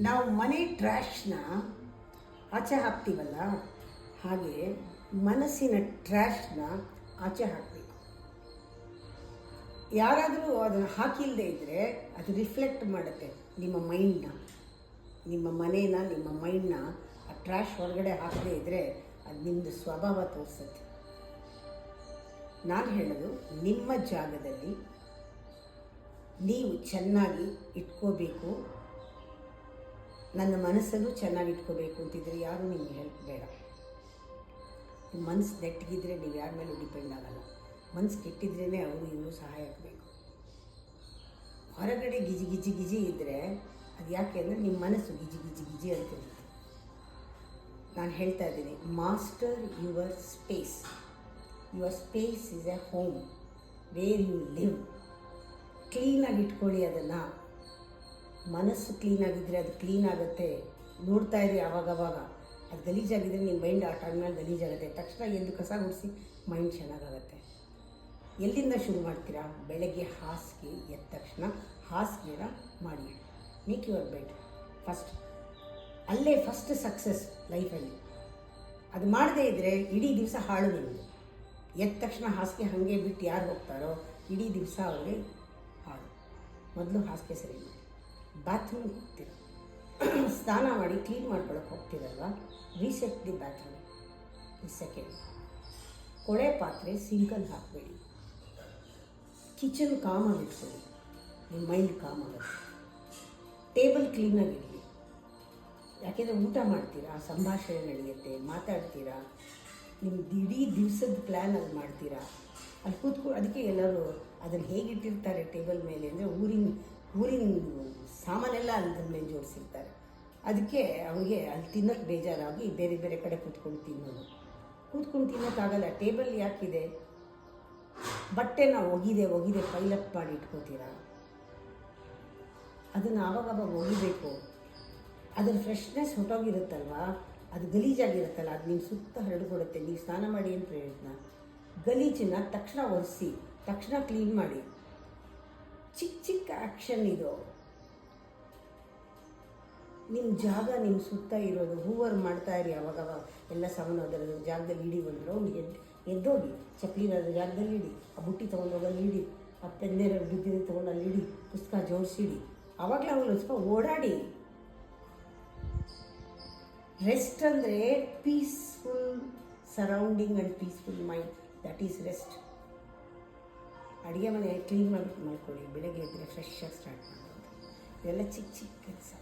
ನಾವು ಮನೆ ಟ್ರ್ಯಾಶ್ನ ಆಚೆ ಹಾಕ್ತೀವಲ್ಲ, ಹಾಗೆ ಮನಸ್ಸಿನ ಟ್ರ್ಯಾಶ್ನ ಆಚೆ ಹಾಕಬೇಕು. ಯಾರಾದರೂ ಅದನ್ನು ಹಾಕಿಲ್ಲದೆ ಇದ್ದರೆ ಅದು ರಿಫ್ಲೆಕ್ಟ್ ಮಾಡುತ್ತೆ ನಿಮ್ಮ ಮೈಂಡ್ನ, ನಿಮ್ಮ ಮನೇನ, ನಿಮ್ಮ ಮೈಂಡ್ನ. ಆ ಟ್ರ್ಯಾಶ್ ಹೊರಗಡೆ ಹಾಕದೇ ಇದ್ದರೆ ಅದು ನಿಮ್ಮದು ಸ್ವಭಾವ ತೋರಿಸುತ್ತೆ. ನಾನು ಹೇಳೋದು, ನಿಮ್ಮ ಜಾಗದಲ್ಲಿ ನೀವು ಚೆನ್ನಾಗಿ ಇಟ್ಕೋಬೇಕು, ನನ್ನ ಮನಸ್ಸನ್ನು ಚೆನ್ನಾಗಿ ಇಟ್ಕೋಬೇಕು ಅಂತಿದ್ರೆ ಯಾರೂ ನಿಮಗೆ ಹೆಲ್ಪ್ ಬೇಡ. ಮನಸ್ಸು ನೆಟ್ಟಿಗಿದ್ರೆ ನೀವು ಯಾರ ಮೇಲೂ ಡಿಪೆಂಡ್ ಆಗಲ್ಲ. ಮನಸ್ಸು ಕೆಟ್ಟಿದ್ರೇ ಅವರು ಇವರು ಸಹಾಯಕ್ಕೆ ಬೇಕು. ಹೊರಗಡೆ ಗಿಜಿ ಗಿಜಿ ಗಿಜಿ ಇದ್ದರೆ ಅದು ಯಾಕೆ ಅಂದರೆ ನಿಮ್ಮ ಮನಸ್ಸು ಗಿಜಿ ಗಿಜಿ ಗಿಜಿ ಅಂತಿರುತ್ತೆ. ನಾನು ಹೇಳ್ತಾ ಇದ್ದೀನಿ, master your space. Your space is a home where you live. ಕ್ಲೀನಾಗಿ ಇಟ್ಕೊಳ್ಳಿ ಅದನ್ನು. ಮನಸ್ಸು ಕ್ಲೀನಾಗಿದ್ದರೆ ಅದು ಕ್ಲೀನ್ ಆಗುತ್ತೆ. ನೋಡ್ತಾ ಇರಿ ಆವಾಗವಾಗ. ಅದು ಗಲೀಜಾಗಿದ್ದರೆ ನಿಮ್ಮ ಮೈಂಡ್ ಆ ಟೈಮ್ ಮೇಲೆ ಗಲೀಜಾಗುತ್ತೆ. ತಕ್ಷಣ ಎದ್ದು ಕಸ ಗುಡಿಸಿ ಮೈಂಡ್ ಚೆನ್ನಾಗಾಗುತ್ತೆ. ಎಲ್ಲಿಂದ ಶುರು ಮಾಡ್ತೀರಾ? ಬೆಳಗ್ಗೆ ಹಾಸಿಗೆ ಎದ್ದ ತಕ್ಷಣ ಹಾಸಿಗೆನ ಮಾಡಿ, ಮೇಕ್ ಯುವರ್ ಬೆಡ್ ಫಸ್ಟ್. ಅಲ್ಲೇ ಫಸ್ಟ್ ಸಕ್ಸಸ್ ಲೈಫಲ್ಲಿ. ಅದು ಮಾಡದೇ ಇದ್ದರೆ ಇಡೀ ದಿವಸ ಹಾಳು ನಿಮ್ಮದು. ಎದ್ದ ತಕ್ಷಣ ಹಾಸಿಗೆ ಹಾಗೆ ಬಿಟ್ಟು ಯಾರು ಹೋಗ್ತಾರೋ ಇಡೀ ದಿವಸ ಅವ್ರಿಗೆ ಹಾಳು. ಮೊದಲು ಹಾಸಿಗೆ ಸರಿ ಮಾಡಿ. ಬಾತ್ರೂಮ್ಗೆ ಹೋಗ್ತೀರ, ಸ್ನಾನ ಮಾಡಿ ಕ್ಲೀನ್ ಮಾಡ್ಕೊಳಕ್ಕೆ ಹೋಗ್ತೀರಲ್ವ, ರೀಸೆಟ್ ದಿ ಬಾತ್ರೂಮ್. ಸೆಕೆಂಡ್, ಕೊಳೆ ಪಾತ್ರೆ ಸಿಂಕಲ್ಲಿ ಹಾಕಬೇಡಿ. ಕಿಚನ್ ಕಾಮಾಗಿ ಇಟ್ಕೊಳ್ಳಿ, ನಿಮ್ಮ ಮೈಂಡ್ ಕಾಮ್ ಆಗುತ್ತೆ. ಟೇಬಲ್ ಕ್ಲೀನಾಗಿರಲಿ. ಯಾಕೆಂದರೆ ಊಟ ಮಾಡ್ತೀರಾ, ಸಂಭಾಷಣೆ ನಡೆಯುತ್ತೆ, ಮಾತಾಡ್ತೀರಾ, ನಿಮ್ದು ಇಡೀ ದಿವಸದ ಪ್ಲ್ಯಾನ್ ಅಲ್ಲಿ ಮಾಡ್ತೀರಾ. ಅಲ್ಲಿ ಕೂತ್ಕೊಂಡು ಅದಕ್ಕೆ ಎಲ್ಲರೂ ಅದನ್ನು ಹೇಗಿಟ್ಟಿರ್ತಾರೆ ಟೇಬಲ್ ಮೇಲೆ ಅಂದರೆ ಊರಿನ ಸಾಮಾನೆಲ್ಲ ಅದ್ರ ಮೇಲೆ ಜೋಡಿಸಿರ್ತಾರೆ. ಅದಕ್ಕೆ ಅವ್ರಿಗೆ ಅಲ್ಲಿ ತಿನ್ನೋಕ್ಕೆ ಬೇಜಾರಾಗಿ ಬೇರೆ ಬೇರೆ ಕಡೆ ಕೂತ್ಕೊಂಡು ತಿನ್ನೋಕ್ಕಾಗಲ್ಲ. ಟೇಬಲ್ ಯಾಕಿದೆ? ಬಟ್ಟೆನ ಒಗಿದೆ ಪೈಲಪ್ ಮಾಡಿ ಇಟ್ಕೋತೀರಾ. ಅದನ್ನು ಆವಾಗವಾಗ ಒಗಿಬೇಕು. ಅದ್ರ ಫ್ರೆಶ್ನೆಸ್ ಹೊಟ್ಟೋಗಿರುತ್ತಲ್ವ, ಅದು ಗಲೀಜಾಗಿರುತ್ತಲ್ಲ, ಅದು ನಿಮ್ಮ ಸುತ್ತ ಹರಡ್ಕೊಡುತ್ತೆ. ನೀವು ಸ್ನಾನ ಮಾಡಿ ಏನು ಪ್ರಯೋಜನ? ಗಲೀಜನ್ನ ತಕ್ಷಣ ಒರೆಸಿ, ತಕ್ಷಣ ಕ್ಲೀನ್ ಮಾಡಿ. ಚಿಕ್ಕ ಚಿಕ್ಕ ಆ್ಯಕ್ಷನ್ ಇದು. ನಿಮ್ಮ ಜಾಗ ನಿಮ್ಮ ಸುತ್ತ ಇರೋದು ಹೂವರ್ ಮಾಡ್ತಾ ಇರಿ. ಅವಾಗವಾಗ ಎಲ್ಲ ಸಾಮಾನು ಅದರ ಜಾಗದಲ್ಲಿ ಇಡಿ. ಒಂದು ರೌಂಡ್ ಎದ್ದೋಗಿ, ಚಪ್ಪಲಿನ ಜಾಗದಲ್ಲಿ ಇಡಿ, ಆ ಬುಟ್ಟಿ ತೊಗೊಂಡೋಗಲ್ಲಿ ಇಡಿ, ಆ ಪೆನ್ನೇರ ಬಿದ್ದಿದ್ದು ತೊಗೊಂಡು ಅಲ್ಲಿ ಇಡಿ, ಪುಸ್ತಕ ಜೋಡಿಸಿಡಿ. ಆವಾಗಲೇ ಅವಾಗ ಸ್ವಲ್ಪ ಓಡಾಡಿ. ರೆಸ್ಟ್ ಅಂದರೆ peaceful surrounding and peaceful mind. That is rest. ಅಡುಗೆ ಮನೆ ಕ್ಲೀನ್ ಮಾಡ್ಕೊಳ್ಳಿ. ಬೆಳಗ್ಗೆ ಎದ್ದರೆ ಫ್ರೆಶ್ ಆಗಿ ಸ್ಟಾರ್ಟ್ ಮಾಡೋದು. ಇದೆಲ್ಲ ಚಿಕ್ಕ ಚಿಕ್ಕ ಕೆಲಸ.